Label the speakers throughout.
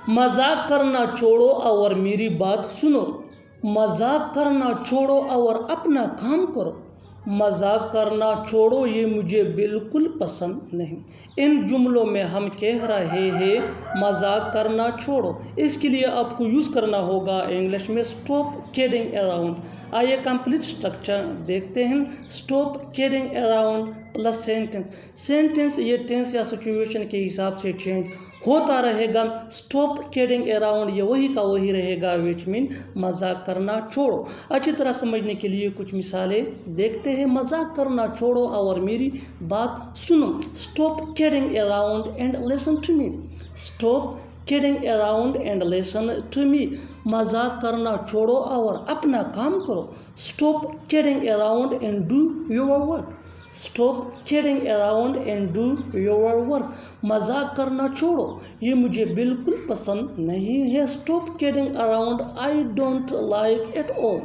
Speaker 1: मजाक करना छोड़ो और मेरी बात सुनो। मजाक करना छोड़ो और अपना काम करो। मजाक करना छोड़ो, ये मुझे बिल्कुल पसंद नहीं। इन जुमलों में हम कह रहे हैं मजाक करना छोड़ो। इसके लिए आपको यूज़ करना होगा इंग्लिश में स्टॉप किडिंग अराउंड। आइए कंप्लीट स्ट्रक्चर देखते हैं। Stop kidding around plus sentence. Sentence ये टेंस या सिचुएशन के हिसाब से चेंज होता रहेगा। स्टॉप किडिंग अराउंड ये वही का वही रहेगा, विच मीन मजाक करना छोड़ो। अच्छी तरह समझने के लिए कुछ मिसालें देखते हैं। मजाक करना छोड़ो और मेरी बात सुनो। Stop kidding around and listen to me. Stop kidding around and listen to me. मजाक करना छोड़ो और अपना काम करो। Stop kidding around and do your work. Stop kidding around and do your work. मजाक करना छोड़ो, ये मुझे बिल्कुल पसंद नहीं है। Stop kidding around, I don't like it all.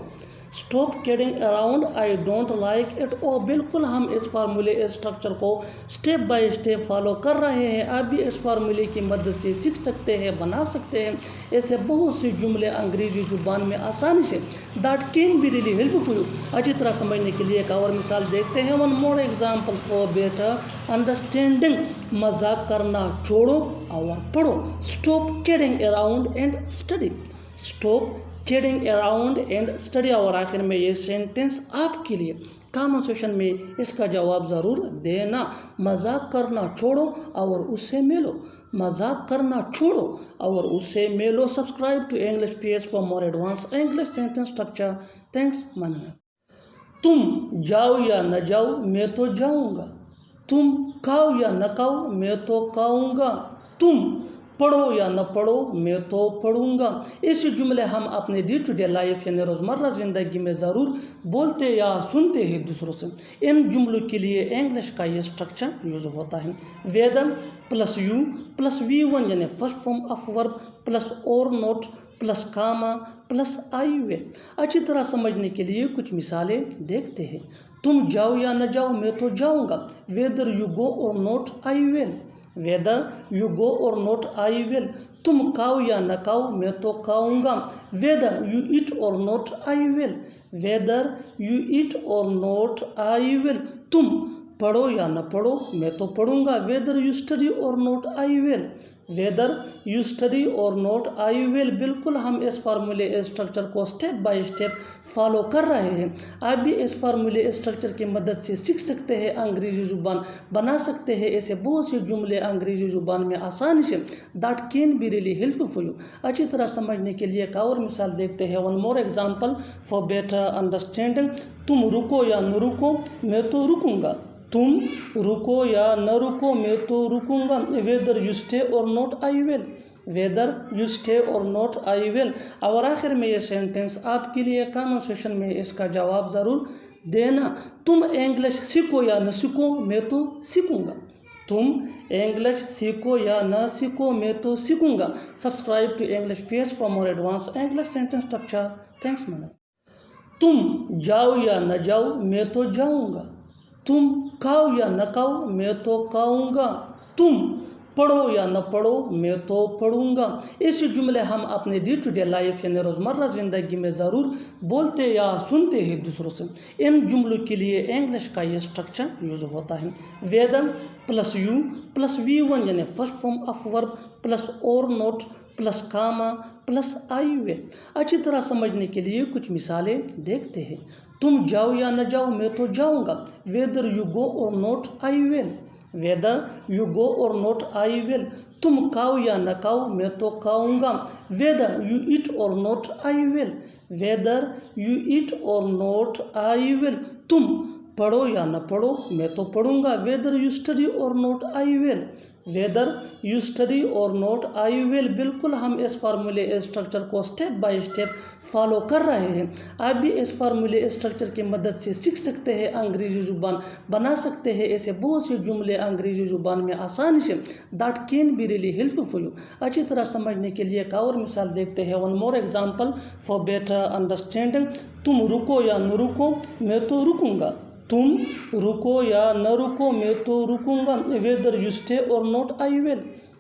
Speaker 1: Stop kidding around, I don't like it all. बिल्कुल हम इस फार्मूले स्ट्रक्चर को स्टेप बाय स्टेप फॉलो कर रहे हैं। आप भी इस फार्मूले की मदद से सीख सकते हैं, बना सकते हैं ऐसे बहुत से जुमले अंग्रेजी जुबान में आसानी से। That can be really helpful. अच्छी तरह समझने के लिए एक और मिसाल देखते हैं। One more example for better understanding. मजाक करना छोड़ो और पढ़ो। Stop kidding around and study. Stop kidding around and study. और आखिर में ये सेंटेंस आपके लिए कमेंट सेक्शन में इसका जवाब ज़रूर देना। मजाक करना छोड़ो और उससे मिलो। मजाक करना छोड़ो और उससे मिलो। Subscribe to English page for more advance English sentence structure. Thanks मानना। तुम जाओ या न जाओ, मैं तो जाऊंगा। तुम खाओ या न खाओ, मैं तो खाऊंगा। तुम पढ़ो या न पढ़ो, मैं तो पढ़ूंगा। ऐसे जुमले हम अपने डे टू डे लाइफ यानी रोज़मर्रा ज़िंदगी में ज़रूर बोलते या सुनते हैं दूसरों से। इन जुमलों के लिए इंग्लिश का ये स्ट्रक्चर यूज होता है। Weather plus you plus V1 यानी first form of verb plus और not plus comma plus I will. अच्छी तरह समझने के लिए कुछ मिसालें देखते हैं। तुम जाओ या न जाओ, मैं तो जाऊंगा। वेदर यू गो और note, I will. Whether you go और नोट, आई विल। तुम खाओ या न खाओ, मैं तो खाऊंगा। वेदर यू ईट और note, I will. Whether you eat और नोट, आई विल। तुम पढ़ो या न पढ़ो, मैं तो पढ़ूंगा। वेदर यू स्टडी और note, I will. Whether you study और नोट, आई विल। बिल्कुल हम इस फार्मूले स्ट्रक्चर को स्टेप बाय स्टेप फॉलो कर रहे हैं। आप भी इस फार्मूले स्ट्रक्चर की मदद से सीख सकते हैं, अंग्रेजी जुबान बना सकते हैं ऐसे बहुत से जुमले अंग्रेजी जुबान में आसानी से। That can be really helpful. अच्छी तरह समझने के लिए एक और मिसाल देखते हैं। One more example for better understanding. तुम रुको या न रुको, मैं तो रुकूंगा। तुम रुको या न रुको, मैं तो रुकूंगा। वेदर यू स्टे और not, I will. Whether you stay और नॉट, आई विल। और आखिर में ये सेंटेंस आपके लिए कमेंट सेक्शन में इसका जवाब ज़रूर देना। तुम इंग्लिश सीखो या न सीखो, मैं तो सीखूंगा। तुम इंग्लिश सीखो या न सीखो, मैं तो सीखूंगा। Subscribe to English page for more advance English sentence structure. Thanks madam. तुम जाओ या न जाओ, मैं तो जाऊंगा। तुम खाओ या न खाओ, मैं तो खाऊंगा। तुम पढ़ो या न पढ़ो, मैं तो पढ़ूंगा। ऐसे जुमले हम अपने डे टू डे लाइफ यानी रोज़मर्रा ज़िंदगी में ज़रूर बोलते या सुनते हैं दूसरों से। इन जुमलों के लिए इंग्लिश का ये स्ट्रक्चर यूज होता है। Weather plus you plus V1 यानी first form of verb plus और not plus comma plus I will. अच्छी तरह समझने के लिए कुछ मिसालें देखते हैं। तुम जाओ या न जाओ, मैं तो जाऊंगा। वेदर यू गो और note, I will. Whether you go और नोट, आई विल। तुम खाओ या न खाओ, मैं तो खाऊंगा। वेदर यू ईट और note, I will. Whether you eat और नोट, आई विल। तुम पढ़ो या न पढ़ो, मैं तो पढ़ूंगा। वेदर यू स्टडी और note, I will. Whether you study और नोट, आई विल। बिल्कुल हम इस फार्मूले स्ट्रक्चर को स्टेप बाय स्टेप फॉलो कर रहे हैं। आप भी इस फार्मूले स्ट्रक्चर की मदद से सीख सकते हैं, अंग्रेजी जुबान बना सकते हैं ऐसे बहुत से जुमले अंग्रेजी जुबान में आसानी से। That can be really helpful. अच्छी तरह समझने के लिए एक और मिसाल देखते हैं। One more example for better understanding. तुम रुको या न रुको, मैं तो रुकूंगा। तुम रुको या न रुको, मैं तो रुकूंगा। वेदर यू स्टे और not, I will.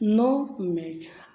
Speaker 1: no match.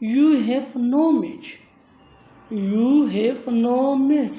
Speaker 1: You have no match. You have no match.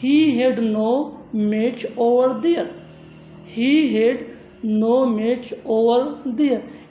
Speaker 1: He had no match over there. He had no match over there.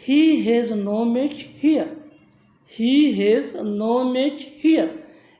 Speaker 1: He has no match here. He has no match here.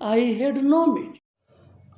Speaker 1: I had no match.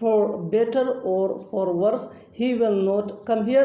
Speaker 1: for better or for worse he will not come here.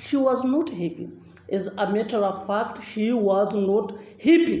Speaker 1: she was not happy. As a matter of fact she was not happy.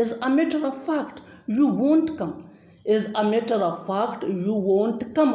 Speaker 1: As a matter of fact you won't come. As a matter of fact you won't come.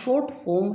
Speaker 1: short form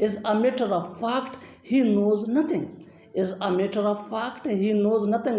Speaker 1: As a matter of fact he knows nothing. As a matter of fact he knows nothing.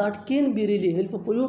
Speaker 1: that can be really helpful for you.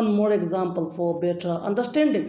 Speaker 1: One more example for better understanding.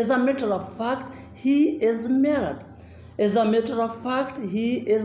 Speaker 1: As a matter of fact he is married. As a matter of fact he is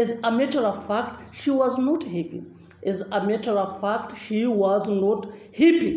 Speaker 1: As a matter of fact she was not happy. As a matter of fact she was not happy.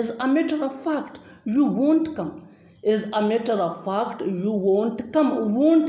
Speaker 1: As a matter of fact you won't come. As a matter of fact you won't come. won't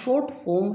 Speaker 1: short form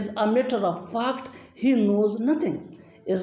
Speaker 1: As a matter of fact he knows nothing. As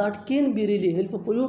Speaker 1: that can be really helpful for you.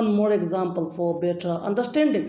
Speaker 1: One more example for better understanding.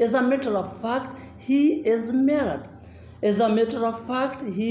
Speaker 1: As a matter of fact he is married. As a matter of fact he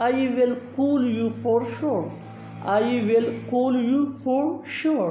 Speaker 1: I will call you for sure. I will call you for sure.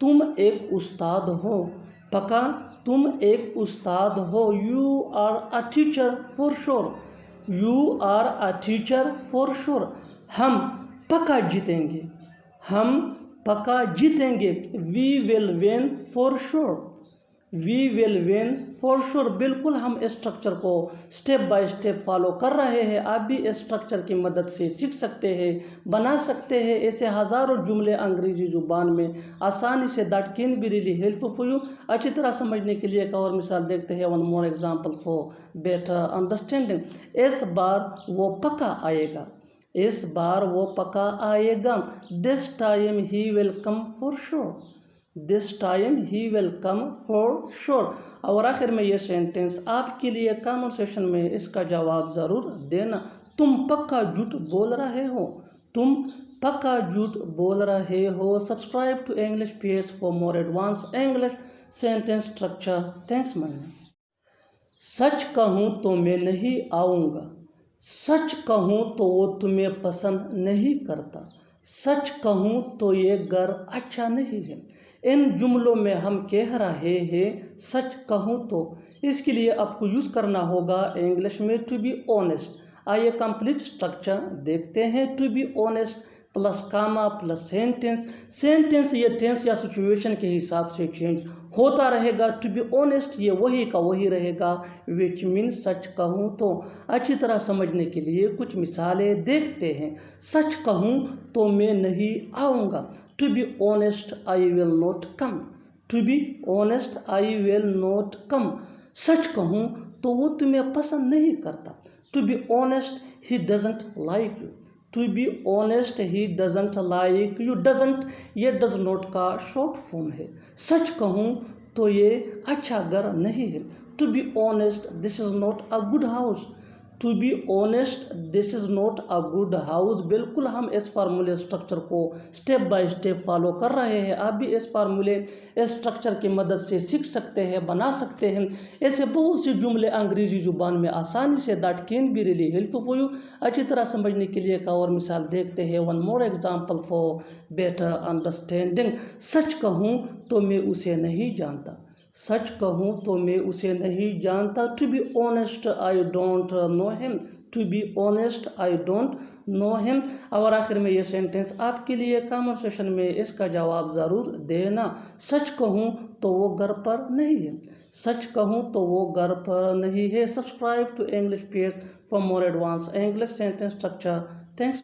Speaker 1: तुम एक उस्ताद हो। पक्का तुम एक उस्ताद हो। You are a teacher for sure. You are a teacher for sure. हम पक्का जीतेंगे। हम पक्का जीतेंगे। We will win for sure. We will win for sure. बिल्कुल हम स्ट्रक्चर को स्टेप बाय स्टेप फॉलो कर रहे हैं। आप भी स्ट्रक्चर की मदद से सीख सकते हैं, बना सकते हैं ऐसे हज़ारों जुमले अंग्रेजी जुबान में आसानी से। That can be really helpful for you. अच्छी तरह समझने के लिए एक और मिसाल देखते हैं। One more example for better understanding. इस बार वो पक्का आएगा। इस बार वो पक्का आएगा। This time he will come for sure. This time he will come for sure. और आखिर में ये सेंटेंस आपके लिए कमेंट सेक्शन में इसका जवाब ज़रूर देना। तुम पक्का झूठ बोल रहे हो। तुम पक्का झूठ बोल रहे हो। Subscribe to English page for more advance English sentence structure. Thanks man. सच कहूँ तो मैं नहीं आऊँगा। सच कहूँ तो वो तुम्हें पसंद नहीं करता। सच कहूँ तो ये घर अच्छा नहीं है। इन जुमलों में हम कह रहे हैं सच कहूँ तो, इसके लिए आपको यूज़ करना होगा इंग्लिश में टू बी ऑनेस्ट। आइए कंप्लीट स्ट्रक्चर देखते हैं। To be honest plus comma plus sentence. Sentence ये टेंस या सिचुएशन के हिसाब से चेंज होता रहेगा। टू बी ऑनेस्ट ये वही का वही रहेगा, विच मीन सच कहूँ तो। अच्छी तरह समझने के लिए कुछ मिसालें देखते हैं। सच कहूँ तो मैं नहीं आऊँगा। To be honest I will not come. To be honest I will not come. सच कहूँ तो वो तुम्हें पसंद नहीं करता। To be honest he doesn't like you. To be honest he doesn't like you. Doesn't ये डज नॉट का शॉर्ट फॉर्म है। सच कहूँ तो ये अच्छा घर नहीं है। To be honest this is not a good house. To be honest this is not a good house. बिल्कुल हम इस फार्मूले स्ट्रक्चर को स्टेप बाय स्टेप फॉलो कर रहे हैं। आप भी इस फार्मूले स्ट्रक्चर की मदद से सीख सकते हैं, बना सकते हैं ऐसे बहुत से जुमले अंग्रेजी जुबान में आसानी से। That can be really helpful for you. अच्छी तरह समझने के लिए एक और मिसाल देखते हैं। One more example for better understanding. सच कहूँ तो मैं उसे नहीं जानता। सच कहूँ तो मैं उसे नहीं जानता। To be honest I don't know him. To be honest I don't know him. और आखिर में ये सेंटेंस आपके लिए कमेंट सेक्शन में इसका जवाब ज़रूर देना। सच कहूँ तो वो घर पर नहीं है। सच कहूँ तो वो घर पर नहीं है। Subscribe to English page for more advance English sentence structure. Thanks.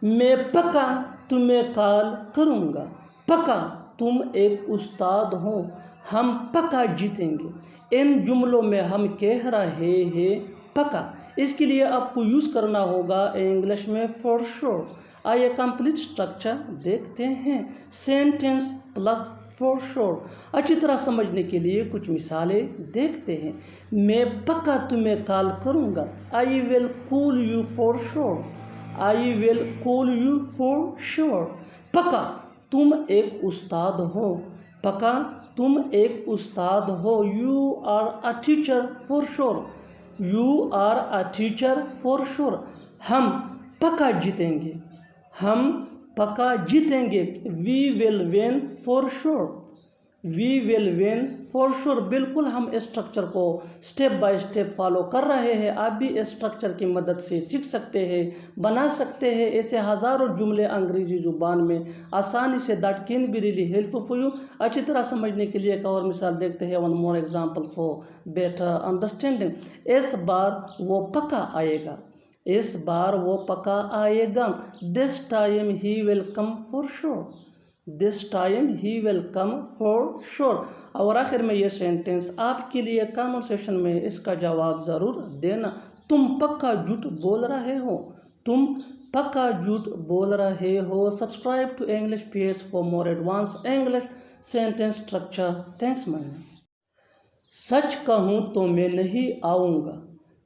Speaker 1: मैं पक्का तुम्हें कॉल करूँगा। पक्का तुम एक उस्ताद हो। हम पक्का जीतेंगे। इन जुमलों में हम कह रहे हैं पक्का, इसके लिए आपको यूज़ करना होगा इंग्लिश में फॉर श्योर। आइए कंप्लीट स्ट्रक्चर देखते हैं। Sentence plus for sure. अच्छी तरह समझने के लिए कुछ मिसालें देखते हैं। मैं पक्का तुम्हें कॉल करूँगा। I will call you for sure. I will call you for sure. पक्का तुम एक उस्ताद हो। पक्का तुम एक उस्ताद हो। You are a teacher for sure. You are a teacher for sure. हम पक्का जीतेंगे। हम पक्का जीतेंगे। We will win for sure. We will win for sure. बिल्कुल हम स्ट्रक्चर को स्टेप बाय स्टेप फॉलो कर रहे हैं। आप भी स्ट्रक्चर की मदद से सीख सकते हैं, बना सकते हैं ऐसे हज़ारों जुमले अंग्रेजी जुबान में आसानी से। That can be really helpful for you. अच्छी तरह समझने के लिए एक और मिसाल देखते हैं। One more example for better understanding. इस बार वो पक्का आएगा। इस बार वो पक्का आएगा। This time he will come for sure. This time he will come for sure. और आखिर में ये सेंटेंस आपके लिए कमेंट सेक्शन में इसका जवाब ज़रूर देना। तुम पक्का झूठ बोल रहे हो। तुम पक्का झूठ बोल रहे हो। Subscribe to English page for more advance English sentence structure. Thanks man. सच कहूँ तो मैं नहीं आऊँगा।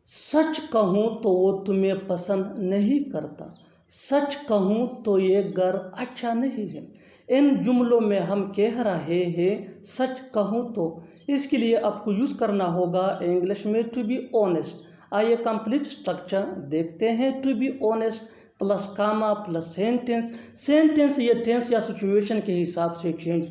Speaker 1: सच कहूँ तो वो तुम्हें पसंद नहीं करता। सच कहूँ तो ये घर अच्छा नहीं है। इन जुमलों में हम कह रहे हैं सच कहूँ तो, इसके लिए आपको यूज़ करना होगा इंग्लिश में टू बी ऑनेस्ट। आइए कंप्लीट स्ट्रक्चर देखते हैं। To be honest plus comma plus sentence. Sentence ये टेंस या सिचुएशन के हिसाब से change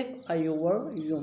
Speaker 1: if I were you.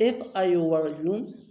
Speaker 1: if I were you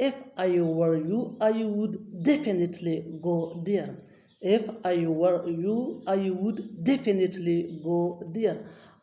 Speaker 1: if I were you I would definitely go there. if I were you I would definitely go there.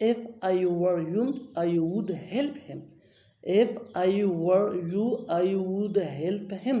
Speaker 1: if I were you I would help him. if I were you I would help him.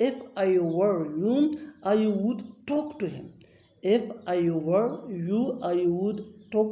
Speaker 1: if I were you I would talk to him. if I were you I would talk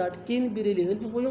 Speaker 1: that can be really helpful.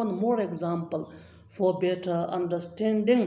Speaker 1: one more example for better understanding.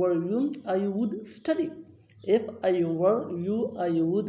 Speaker 1: were you I would study. if I were you I would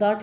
Speaker 1: that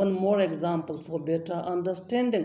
Speaker 1: one more example for better understanding.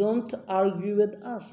Speaker 1: don't argue with us.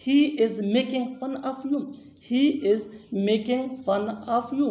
Speaker 1: He is making fun of you. He is making fun of you.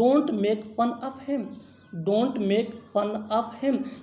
Speaker 1: Don't make fun of him. Don't make fun of him.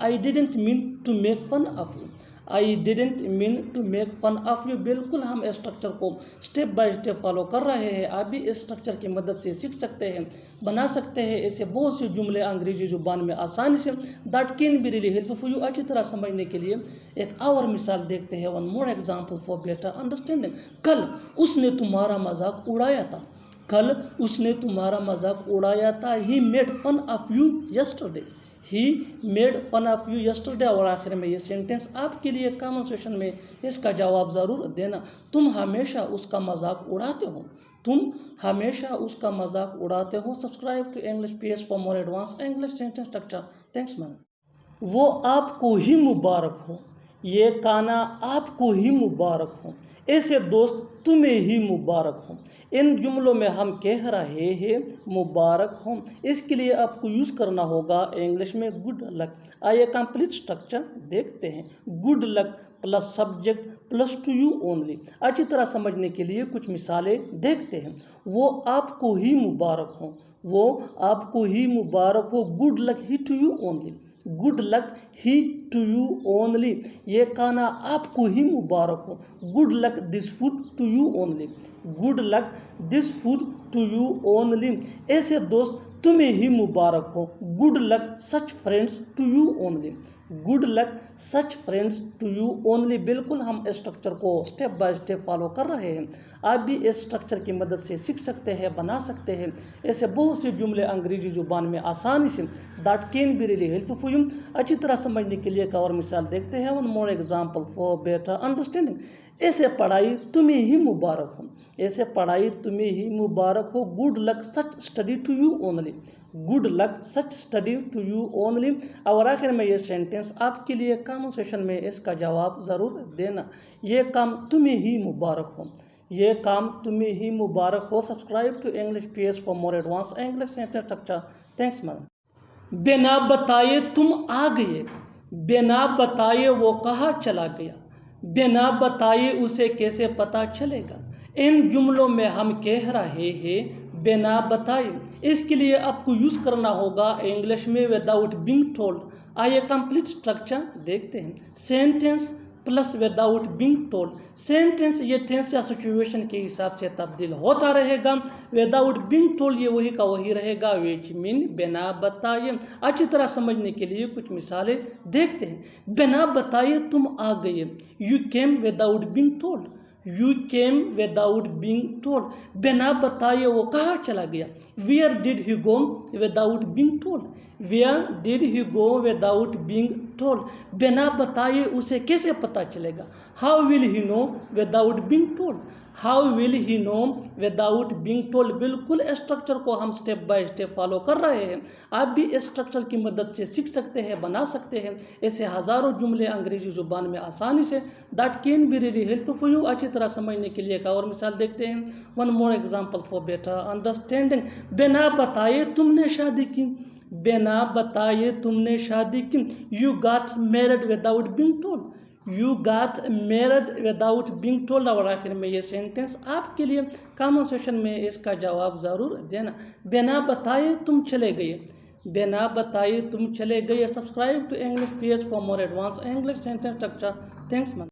Speaker 1: I didn't mean to make fun of you. I didn't mean to make fun of you. बिल्कुल हम structure को step by step follow कर रहे हैं। आप भी इस structure की मदद से सीख सकते हैं, बना सकते हैं ऐसे बहुत से जुमले अंग्रेजी जुबान में आसानी से। That can be really helpful for you. अच्छी तरह समझने के लिए एक और मिसाल देखते हैं। One more example for better understanding. कल उसने तुम्हारा मजाक उड़ाया था। कल उसने तुम्हारा मजाक उड़ाया था। He made fun of you yesterday. He made fun of you yesterday. और आखिर में ये सेंटेंस आपके लिए कमेंट सेक्शन में इसका जवाब ज़रूर देना। तुम हमेशा उसका मजाक उड़ाते हो। तुम हमेशा उसका मजाक उड़ाते हो। Subscribe to English PS for more advance English sentence structure. Thanks man. वो आपको ही मुबारक हो। ये खाना आपको ही मुबारक हो। ऐसे दोस्त तुम्हें ही मुबारक हो। इन जुमलों में हम कह रहे हैं मुबारक हो। इसके लिए आपको यूज़ करना होगा इंग्लिश में गुड लक। आइए कंप्लीट स्ट्रक्चर देखते हैं। Good luck plus subject plus two you only. अच्छी तरह समझने के लिए कुछ मिसालें देखते हैं। वो आपको ही मुबारक हो। वो आपको ही मुबारक हो। गुड लक ही to you only. Good luck ही टू यू ओनली। ये खाना आपको ही मुबारक हो। Good luck this food to you only. Good luck this food to you only. ऐसे दोस्त तुम्हें ही मुबारक हो। Good luck such friends to you only. Good luck such friends to you only. बिल्कुल हम स्ट्रक्चर को स्टेप बाय स्टेप फॉलो कर रहे हैं। आप भी इस स्ट्रक्चर की मदद से सीख सकते हैं, बना सकते हैं ऐसे बहुत से जुमले अंग्रेजी जुबान में आसानी से। That can be really helpful for you. अच्छी तरह समझने के लिए एक और मिसाल देखते हैं। One more example for better understanding. ऐसे पढ़ाई तुम्हें ही मुबारक हो। ऐसे पढ़ाई तुम्हें ही मुबारक हो। Good luck such study to you only. Good luck such study to you only. और आखिर में ये सेंटेंस आपके लिए कमेंट सेक्शन में इसका जवाब ज़रूर देना। ये काम तुम्हें ही मुबारक हो। ये काम तुम्हें ही मुबारक हो। Subscribe to English PS for more advance English sentence structure. Thanks madam. बिना बताए तुम आ गए। बिना बताए वो कहाँ चला गया। बिना बताए उसे कैसे पता चलेगा। इन जुमलों में हम कह रहे हैं बिना बताए। इसके लिए आपको यूज़ करना होगा इंग्लिश में विदाउट बीइंग टोल्ड। आइए कंप्लीट स्ट्रक्चर देखते हैं। Sentence plus without being told. Sentence ये टेंस या सिचुएशन के हिसाब से तब्दील होता रहेगा। विदाउट बीइंग टोल्ड ये वही का वही रहेगा, विच मीन बिना बताए। अच्छी तरह समझने के लिए कुछ मिसालें देखते हैं। बिना बताए तुम आ गए। You came without being told. You came without being told. बिना बताए वो कहाँ चला गया। Where did he go without being told. Where did he go without being told. बिना बताए उसे कैसे पता चलेगा। How will he know without being told. How will he know without being told. बिल्कुल स्ट्रक्चर को हम स्टेप बाय स्टेप फॉलो कर रहे हैं। आप भी इस स्ट्रक्चर की मदद से सीख सकते हैं, बना सकते हैं ऐसे हज़ारों जुमले अंग्रेजी जुबान में आसानी से। That can be really helpful for you. अच्छी तरह समझने के लिए एक और मिसाल देखते हैं। One more example for better understanding. बिना बताए तुमने शादी की। बिना बताए तुमने शादी की। You got married without being told. You got married without being told. और आखिर में ये सेंटेंस आपके लिए कमेंट सेक्शन में इसका जवाब ज़रूर देना। बिना बताए तुम चले गए। बिना बताए तुम चले गए। Subscribe to English PS for more advance English sentence structure. Thanks ma'am.